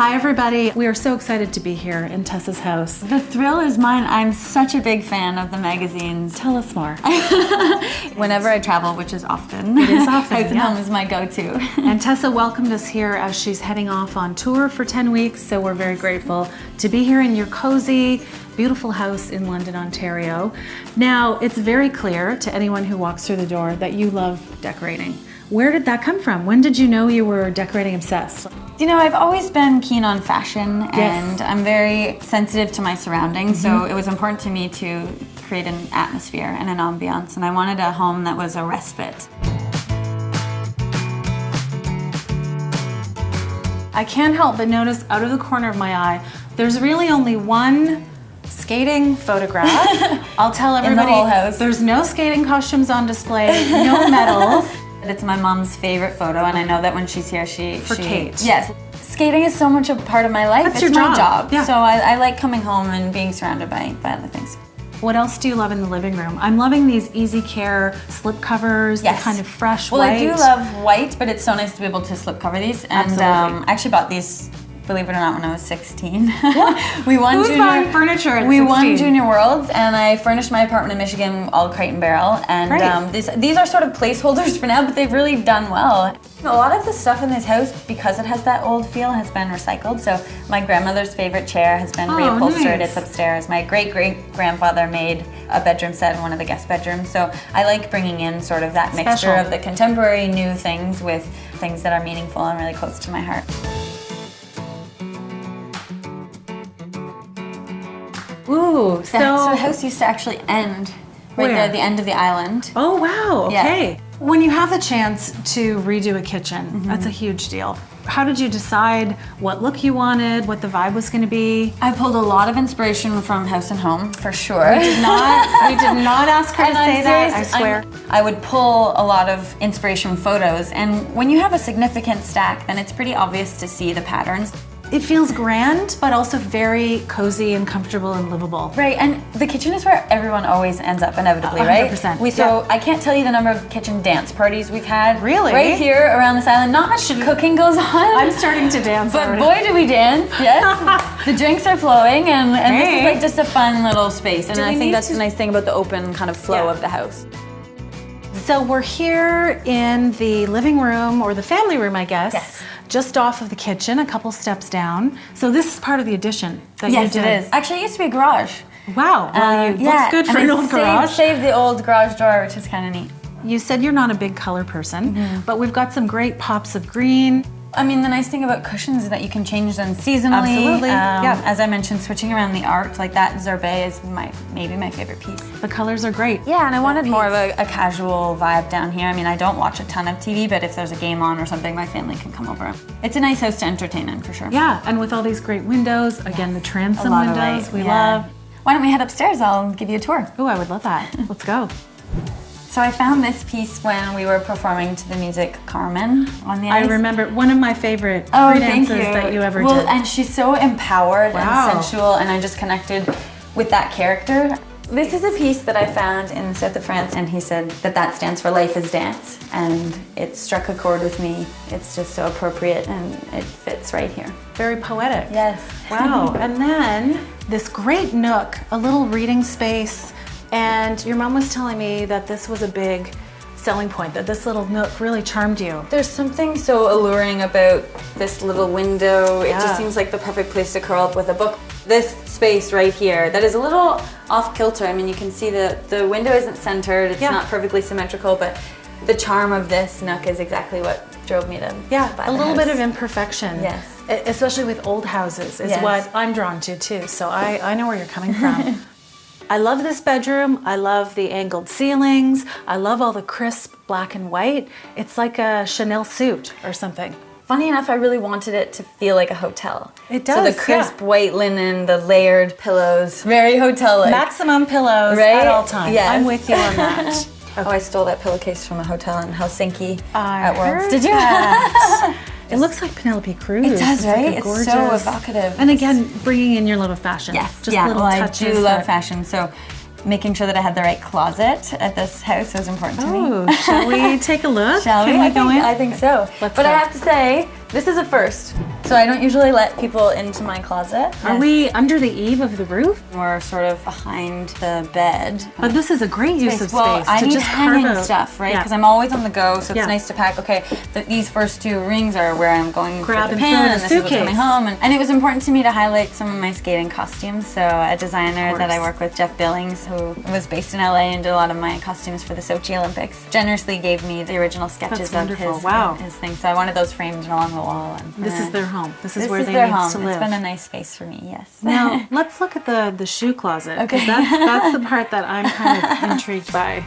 Hi everybody, we are so excited to be here in Tessa's house. The thrill is mine. I'm such a big fan of the magazines. Tell us more. Whenever I travel, which is often. It is often, House and Home is my go-to. And Tessa welcomed us here as she's heading off on tour for 10 weeks, so we're very grateful to be here in your cozy, beautiful house in London, Ontario. Now, it's very clear to anyone who walks through the door that you love decorating. Where did that come from? When did you know you were decorating obsessed? You know, I've always been keen on fashion, and I'm very sensitive to my surroundings, so it was important to me to create an atmosphere and an ambiance, and I wanted a home that was a respite. I can't help but notice out of the corner of my eye, there's really only one skating photograph. I'll tell everybody, in the whole house. There's no skating costumes on display, no medals. It's my mom's favorite photo, and I know that when she's here, she Kate. Yes. Skating is so much a part of my life. That's it's your my job. Yeah. So I like coming home and being surrounded by other things. What else do you love in the living room? I'm loving these easy care slip covers, the kind of fresh white. Well, I do love white, but it's so nice to be able to slip cover these. And I actually bought these, believe it or not, when I was 16. We won Who's buying furniture at 16? We won Junior Worlds, and I furnished my apartment in Michigan all crate and barrel. And these are sort of placeholders for now, but they've really done well. A lot of the stuff in this house, because it has that old feel, has been recycled. So my grandmother's favorite chair has been reupholstered. Nice. It's upstairs. My great-great-grandfather made a bedroom set in one of the guest bedrooms. So I like bringing in sort of that mixture of the contemporary new things with things that are meaningful and really close to my heart. Ooh, So the house used to actually end right there at the end of the island. Oh wow, okay. Yeah. When you have the chance to redo a kitchen, that's a huge deal. How did you decide what look you wanted, what the vibe was going to be? I pulled a lot of inspiration from House and Home, for sure. We did not ask her to say that, I swear. I would pull a lot of inspiration photos, and when you have a significant stack, then it's pretty obvious to see the patterns. It feels grand, but also very cozy and comfortable and livable. Right, and the kitchen is where everyone always ends up inevitably, 100%. right? So I can't tell you the number of kitchen dance parties we've had. Really? Right here around this island. Not much cooking goes on. I'm starting to dance But already. boy, do we dance, yes. The drinks are flowing, and this is like just a fun little space. And I think that's the nice thing about the open kind of flow of the house. So we're here in the living room, or the family room, I guess. Yes. Just off of the kitchen, a couple steps down. So this is part of the addition that you did. Yes, it is. Actually, it used to be a garage. Wow, well, looks good for an old garage. Saved the old garage door, which is kind of neat. You said you're not a big color person, but we've got some great pops of green. I mean, the nice thing about cushions is that you can change them seasonally. Absolutely, yeah. As I mentioned, switching around the art, like that Zerbet is maybe my favorite piece. The colors are great. Yeah, and I wanted more of a casual vibe down here. I mean, I don't watch a ton of TV, but if there's a game on or something, my family can come over. It's a nice house to entertain in, for sure. Yeah, and with all these great windows, again, the transom windows we love. Why don't we head upstairs? I'll give you a tour. Oh, I would love that. Let's go. So I found this piece when we were performing to the music Carmen on the ice. I remember one of my favorite free dances that you ever did. Well, and she's so empowered and sensual, and I just connected with that character. This is a piece that I found in the south of France, and he said that stands for Life is Dance, and it struck a chord with me. It's just so appropriate, and it fits right here. Very poetic. Yes. Wow. And then this great nook, a little reading space. And your mom was telling me that this was a big selling point, that this little nook really charmed you. There's something so alluring about this little window. It just seems like the perfect place to curl up with a book. This space right here, that is a little off kilter. I mean, you can see the window isn't centered, it's not perfectly symmetrical, but the charm of this nook is exactly what drove me to buy the little house. bit of imperfection. Yes. Especially with old houses is what I'm drawn to too, so I know where you're coming from. I love this bedroom. I love the angled ceilings. I love all the crisp black and white. It's like a Chanel suit or something. Funny enough, I really wanted it to feel like a hotel. It does, so the crisp white linen, the layered pillows, very hotel-like. Maximum pillows at all times. Yes. I'm with you on that. Oh, I stole that pillowcase from a hotel in Helsinki at Worlds. Did you? It looks like Penelope Cruz. It does, right? Like it's gorgeous. so evocative. And again, bringing in your love of fashion. Yes, just little touches. I do love fashion. So making sure that I had the right closet at this house was important to me. Oh, shall we take a look? Shall we? Can we go in? I think so. Let's but go. I have to say, this is a first. So I don't usually let people into my closet. Are we under the eave of the roof? We're sort of behind the bed. But this is a great use of Well, space I to need just hanging carve out stuff, right? Yeah. Because I'm always on the go, so it's Yeah. nice to pack. Okay, these first two rings are where I'm going Grab for and Japan, throw in a and this is what's suitcase. coming home. And it was important to me to highlight some of my skating costumes. So a designer that I work with, Jeff Billings, who was based in LA and did a lot of my costumes for the Sochi Olympics, generously gave me the original sketches of his thing. So I wanted those framed along the wall. And This is their home. This is where they their need home. to live. It's been a nice space for me, yes. Now, let's look at the shoe closet. Okay. 'Cause that's the part that I'm kind of intrigued by.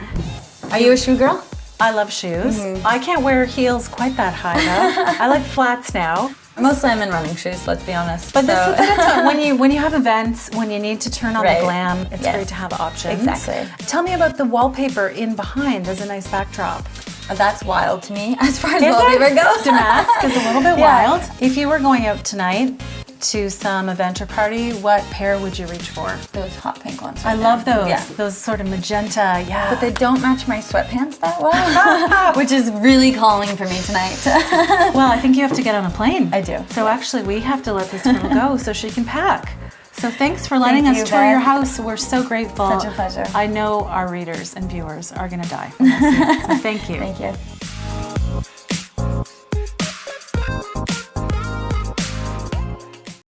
Are you a shoe girl? I love shoes. I can't wear heels quite that high though. I like flats now. Mostly I'm in running shoes, let's be honest. But so. when you have events, when you need to turn on Right. the glam, it's Yes. great to have options. Exactly. Tell me about the wallpaper in behind. There's a nice backdrop. That's wild to me as far as Is wallpaper it? goes. Damask is a little bit Yeah. wild. If you were going out tonight to some event or party, what pair would you reach for? Those hot pink ones. I love those. Yeah. Those sort of magenta. Yeah. But they don't match my sweatpants that well, which is really calling for me tonight. Well, I think you have to get on a plane. I do. So actually, we have to let this girl go so she can pack. So thanks for letting Thank us you, tour your Bev. house. We're so grateful. Such a pleasure. I know our readers and viewers are going to die. When they see it. So thank you. Thank you.